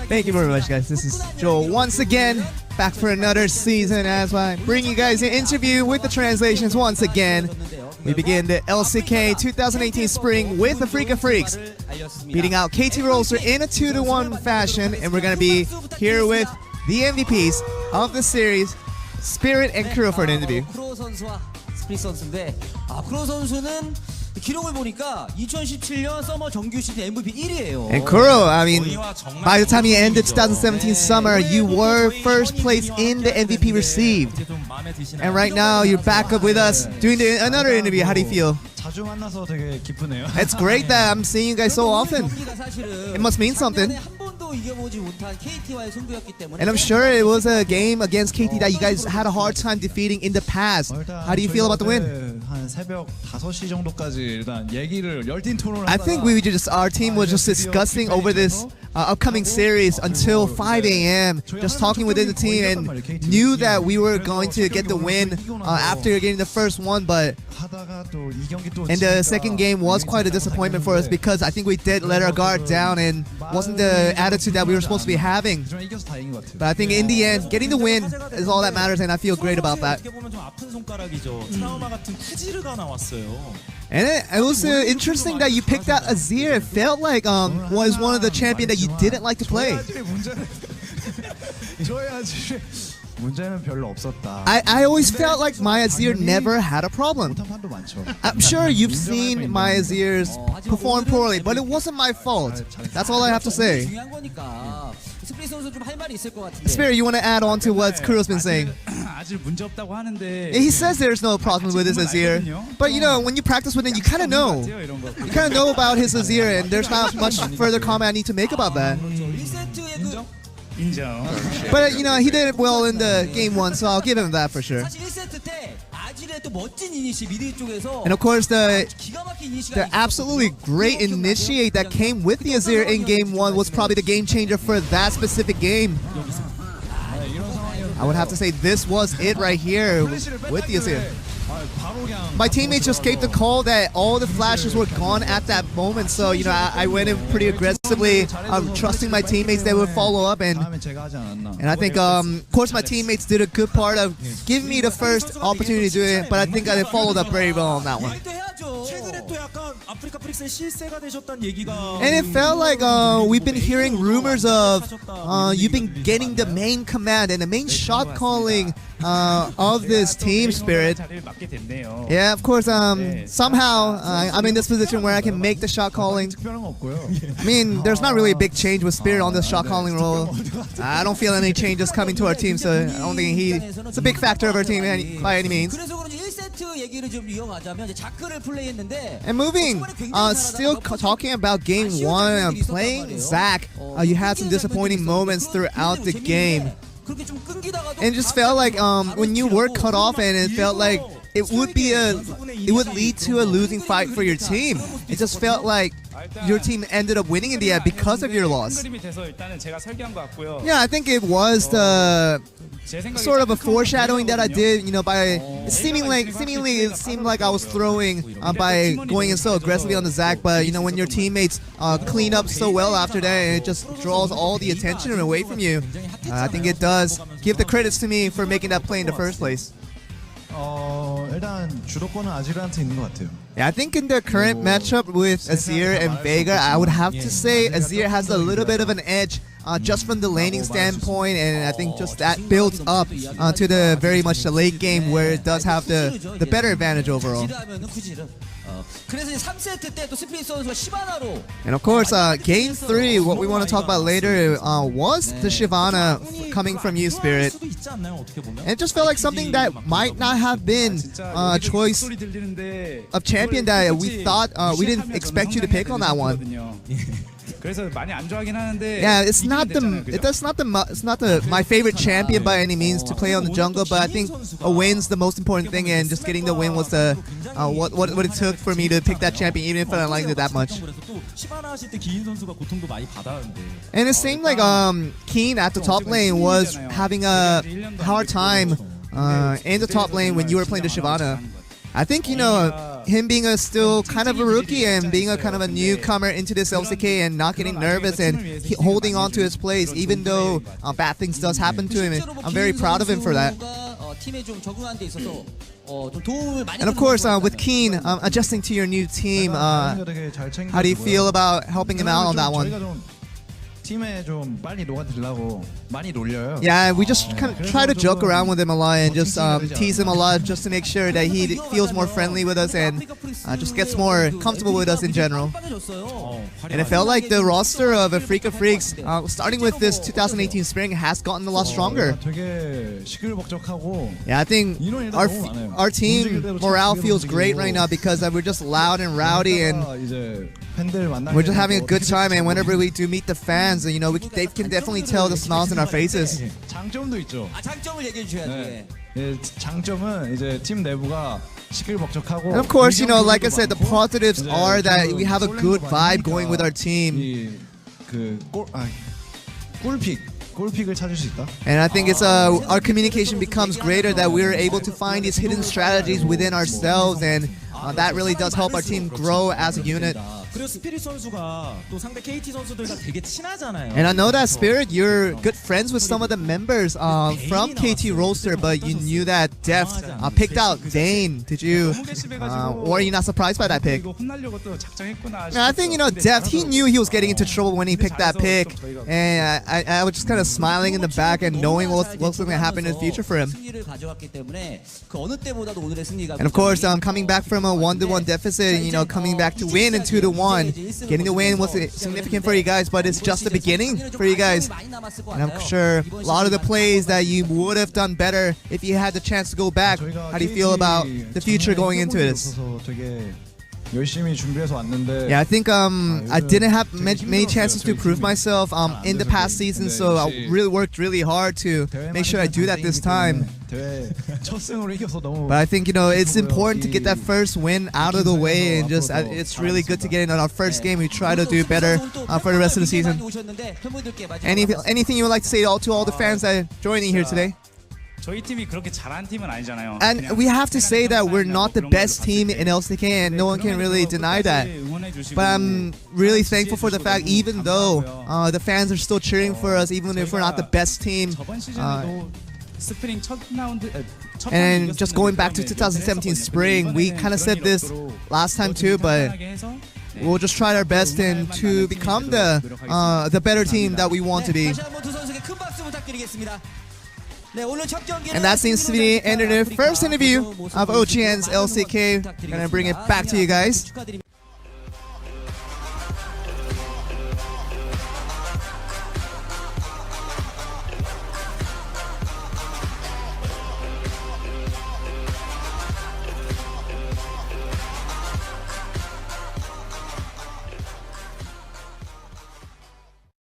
Thank you very much, guys. This is Joel once again, back for another season as I bring you guys an interview with the translations once again. We begin the LCK 2018 Spring with the Freaka Freaks, beating out KT Rolster in a 2-1 fashion, and we're going to be here with the MVPs of the series, Spirit and Kuro, for an interview. Kuro 선수와 스피릿 선수인데, Kuro 선수는 기록을 보니까 2017년 서머 정규 시즌 MVP 1위예요. And Kuro, I mean, by the time you ended 2017 summer, you were first place in the MVP received. And right now, you're back up with us doing another interview. How do you feel? 자주 만나서 되게 기쁘네요. It's great that I'm seeing you guys so often. It must mean something. And I'm sure it was a game against KT that you guys had a hard time defeating in the past. How do you feel about the win? 한 새벽 5시 정도까지 일단 얘기를 열띤 토론을 I think our team was just discussing over this upcoming series until 5 a.m. just talking within the team, and knew that we were going to get the win after getting the first one, but and the second game was quite a disappointment for us because I think we did let our guard down and wasn't the attitude that we were supposed to be having. But I think in the end, getting the win is all that matters, and I feel great about that. And it was interesting that you picked out Azir. It felt like was one of the champions that you didn't like to play. I always felt like my Azir never had a problem. I'm sure you've seen my Azirs perform poorly, but it wasn't my fault. That's all I have to say. Spirit, you want to add on to what Kuro's been saying? He says there's no problem with his Azir, but you know, when you practice with him, you kind of know. You kind of know about his Azir, and there's not much further comment I need to make about that. But you know, he did it well in the game one, so I'll give him that for sure. And of course, the absolutely great initiate that came with the Azir in game one was probably the game changer for that specific game. I would have to say this was it right here with the Azir. My teammates just gave the call that all the flashes were gone at that moment, so you know, I went in pretty aggressively, trusting my teammates they would follow up, and I think of course my teammates did a good part of giving me the first opportunity to do it, but I think I followed up very well on that one. And it felt like we've been hearing rumors of you've been getting the main command and the main shot calling of this team, Spirit. Yeah, of course, somehow I'm in this position where I can make the shot calling. I mean, there's not really a big change with Spirit on the shot calling role. I don't feel any changes coming to our team, so I don't think it's a big factor of our team by any means. And moving, still talking about game one, playing Zac, you had some disappointing moments throughout the game. And it just felt like when you were cut off, and it felt like it would lead to a losing fight for your team. It just felt like your team ended up winning in the end because of your loss. Yeah, I think it was the sort of a foreshadowing that I did, you know, by seemingly it seemed like I was throwing by going in so aggressively on the Zac, but you know, when your teammates clean up so well after that, and it just draws all the attention away from you, I think it does give the credits to me for making that play in the first place. 일단 주도권은 아지르한테 있는 것 같아요. Yeah, I think in the current matchup with Azir and Vega, I would have to say Azir has a little bit of an edge just from the laning standpoint, and I think just that builds up to the very much the late game where it does have the better advantage overall. And of course, game 3, what we want to talk about later was the Shyvana coming from you, Spirit. And it just felt like something that might not have been a choice of champion that we thought we didn't expect you to pick on that one. Yeah, it's not my favorite champion by any means to play on the jungle, but I think a win's the most important thing, and just getting the win was the what it took for me to pick that champion, even if I didn't like it that much. And it seemed like Keen at the top lane was having a hard time in the top lane when you were playing the Shyvana. I think, you know, him being still kind of a rookie and being a kind of a newcomer into this LCK and not getting nervous and holding on to his place, even though bad things does happen to him. I'm very proud of him for that. And of course, with Keen adjusting to your new team, how do you feel about helping him out on that one? Yeah, we just kind of try to joke around with him a lot and just tease him a lot just to make sure that he feels more friendly with us and just gets more comfortable with us in general. And it felt like the roster of Freak Freaks, starting with this 2018 Spring, has gotten a lot stronger. Yeah, I think our team morale feels great right now because we're just loud and rowdy and we're just having a good time. And whenever we do meet the fans, you know, they can definitely tell the smiles in our faces. 장점도 있죠. 장점을 얘기해 주셔야죠. 장점은 이제 팀 내부가 시끌벅적하고. And of course, you know, like I said, the positives are that we have a good vibe going with our team. 꿀픽을 찾을 수 있다. And I think it's our communication becomes greater, that we're able to find these hidden strategies within ourselves, and that really does help our team grow as a unit. 그리고 스피릿 선수가 또 상대 KT 선수들과 되게 친하잖아요. And I know that Spirit, you're good friends with some of the members from KT roster, but you knew that Deft picked out Dane. Did you, or are you not surprised by that pick? I think, you know, Deft, he knew he was getting into trouble when he picked that pick, and I was just kind of smiling in the back and knowing what's going to happen in the future for him. And of course, coming back from a 1-1 deficit, you know, coming back to win and 2-1. Getting the win was significant for you guys, but it's just the beginning for you guys. And I'm sure a lot of the plays that you would have done better if you had the chance to go back. How do you feel about the future going into this? Yeah, I think I didn't have many chances to prove myself in the past season, so I really worked really hard to make sure I do that this time. But I think, you know, it's important to get that first win out of the way, and just it's really good to get in on our first game. We try to do better for the rest of the season. Anything you would like to say to all the fans that are joining here today? 저희 팀이 그렇게 잘한 팀은 아니잖아요. And we have to say that we're not the best team in LCK, and no one can really deny that. But I'm really thankful for the fact, even though the fans are still cheering for us, even if we're not the best team. And just going back to 2017 Spring, we kind of said this last time too, but we'll just try our best and to become the better team that we want to be. And that seems to be the end of the first interview of OGN's LCK. Gonna bring it back to you guys.